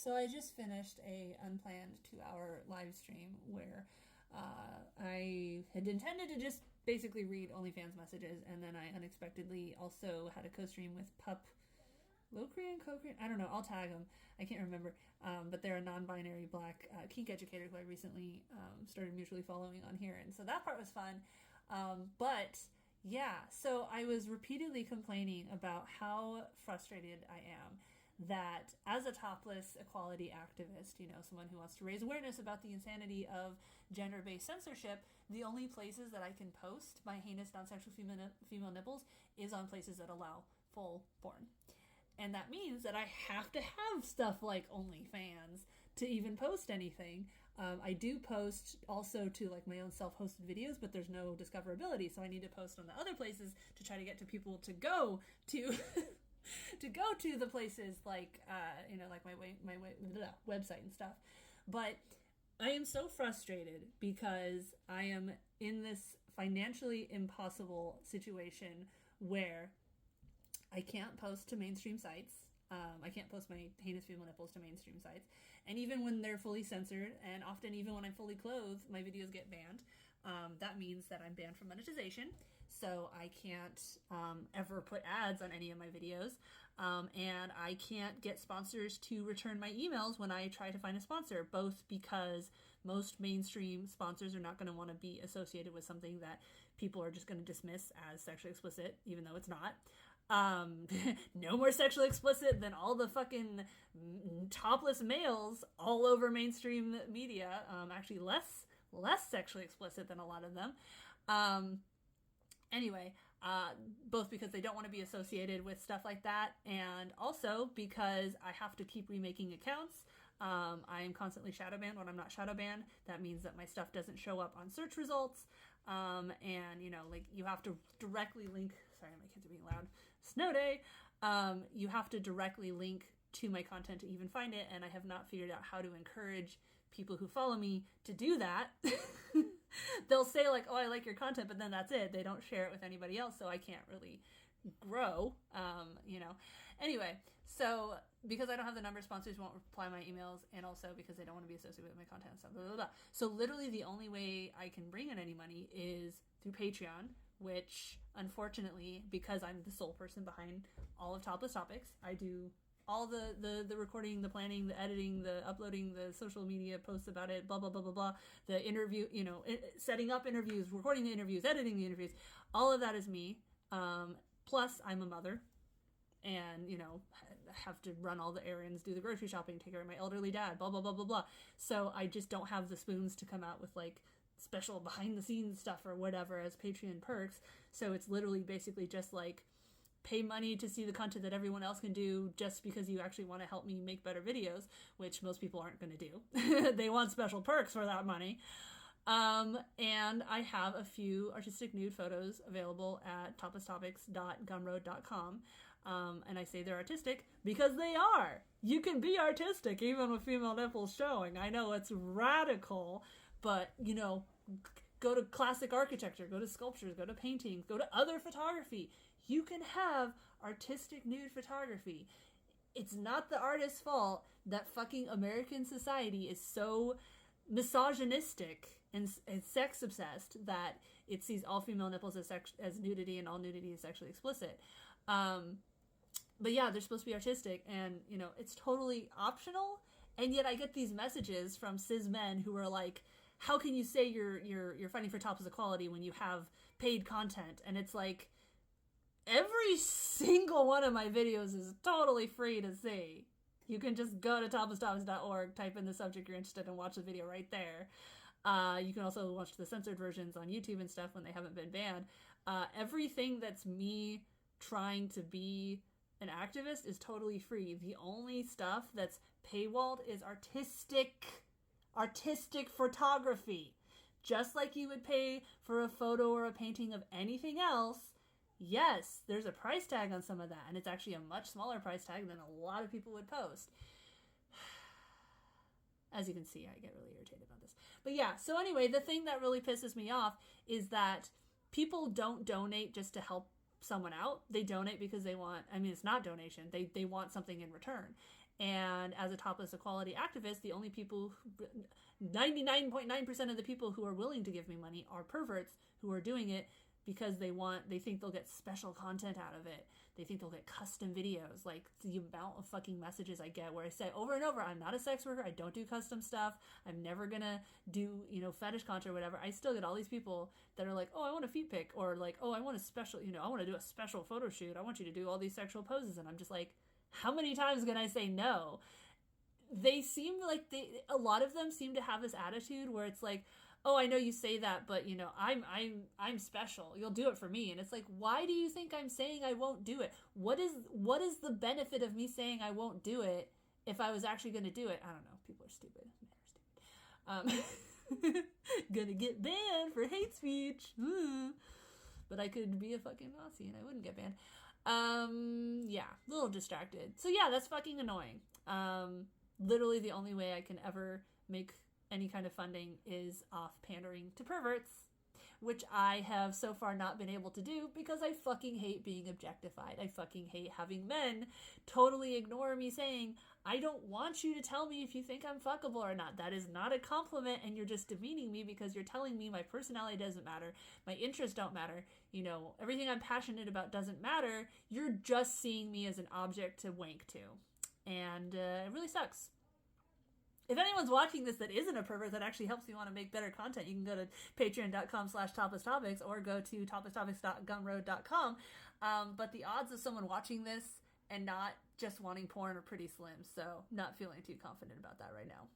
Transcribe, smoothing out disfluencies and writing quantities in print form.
So I just finished a unplanned 2-hour live stream where I had intended to just basically read OnlyFans messages, and then I unexpectedly also had a co-stream with Pup Locrian, Co-Crean, I don't know, I'll tag them. I can't remember. But they're a non-binary black kink educator who I recently started mutually following on here. And so that part was fun. But yeah, so I was repeatedly complaining about how frustrated I am that as a topless equality activist, someone who wants to raise awareness about the insanity of gender-based censorship, the only places that I can post my heinous non-sexual female nipples is on places that allow full porn. And that means that I have to have stuff like OnlyFans to even post anything. I do post also to like my own self-hosted videos, but there's no discoverability, so I need to post on the other places to try to get to people to go to to go to the places like like my website and stuff. But I am so frustrated because I am in this financially impossible situation where I can't post to mainstream sites. I can't post my heinous female nipples to mainstream sites. And even when they're fully censored, and often even when I'm fully clothed, my videos get banned. That means that I'm banned from monetization. So I can't ever put ads on any of my videos. And I can't get sponsors to return my emails when I try to find a sponsor, both because most mainstream sponsors are not going to want to be associated with something that people are just going to dismiss as sexually explicit, even though it's not. No more sexually explicit than all the fucking topless males all over mainstream media. Actually less sexually explicit than a lot of them. Anyway, both because they don't want to be associated with stuff like that, and also because I have to keep remaking accounts. I am constantly shadow banned when I'm not shadow banned. That means that my stuff doesn't show up on search results. And you have to directly link, sorry, my kids are being loud, snow day. You have to directly link to my content to even find it. And I have not figured out how to encourage people who follow me to do that. They'll say like, oh, I like your content, but then that's it. They don't share it with anybody else. So I can't really grow, Anyway, so because I don't have the number, sponsors won't reply my emails, and also because they don't want to be associated with my content and stuff, blah, blah, blah. So literally the only way I can bring in any money is through Patreon, which unfortunately, because I'm the sole person behind all of Topless Topics, I do all the recording, the planning, the editing, the uploading, the social media posts about it, blah, blah, blah, blah, blah, the interview, setting up interviews, recording the interviews, editing the interviews, all of that is me. Plus, I'm a mother and, have to run all the errands, do the grocery shopping, take care of my elderly dad, blah, blah, blah, blah, blah. So I just don't have the spoons to come out with, like, special behind-the-scenes stuff or whatever as Patreon perks. So it's literally basically just, like, pay money to see the content that everyone else can do just because you actually want to help me make better videos, which most people aren't going to do. They want special perks for that money. And I have a few artistic nude photos available at toplesstopics.gumroad.com. And I say they're artistic because they are. You can be artistic even with female nipples showing. I know it's radical, but, go to classic architecture, go to sculptures, go to paintings, go to other photography. You can have artistic nude photography. It's not the artist's fault that fucking American society is so misogynistic and sex obsessed that it sees all female nipples as nudity and all nudity is sexually explicit. But yeah, they're supposed to be artistic, and it's totally optional. And yet I get these messages from cis men who are like, how can you say you're fighting for topless equality when you have paid content? And it's like, every single one of my videos is totally free to see. You can just go to toplesstopics.org, type in the subject you're interested in, and watch the video right there. You can also watch the censored versions on YouTube and stuff when they haven't been banned. Everything that's me trying to be an activist is totally free. The only stuff that's paywalled is artistic photography. Just like you would pay for a photo or a painting of anything else, yes, there's a price tag on some of that, and it's actually a much smaller price tag than a lot of people would post. As you can see, I get really irritated about this. But yeah, so anyway, the thing that really pisses me off is that people don't donate just to help someone out. They donate because they want, it's not donation, they want something in return. And as a topless equality activist, the only people, 99.9% of the people who are willing to give me money are perverts who are doing it because they think they'll get special content out of it. They think they'll get custom videos. Like the amount of fucking messages I get where I say over and over, I'm not a sex worker. I don't do custom stuff. I'm never gonna do, fetish content or whatever. I still get all these people that are like, oh, I want a feet pic, or like, oh, I want a special, I want to do a special photo shoot. I want you to do all these sexual poses. And I'm just like, how many times can I say no? They seem like a lot of them seem to have this attitude where it's like, oh, I know you say that, but I'm special. You'll do it for me. And it's like, why do you think I'm saying I won't do it? What is the benefit of me saying I won't do it if I was actually going to do it? I don't know. People are stupid. Men are stupid. Gonna get banned for hate speech. But I could be a fucking Nazi and I wouldn't get banned. Yeah, a little distracted. So yeah, that's fucking annoying. Literally the only way I can ever make any kind of funding is off pandering to perverts, which I have so far not been able to do because I fucking hate being objectified. I fucking hate having men totally ignore me saying, I don't want you to tell me if you think I'm fuckable or not. That is not a compliment, and you're just demeaning me because you're telling me my personality doesn't matter, my interests don't matter, everything I'm passionate about doesn't matter. You're just seeing me as an object to wank to. And it really sucks. If anyone's watching this that isn't a pervert that actually helps me want to make better content, you can go to patreon.com/toplesstopics or go to toplesstopics.gumroad.com. But the odds of someone watching this and not just wanting porn are pretty slim, so not feeling too confident about that right now.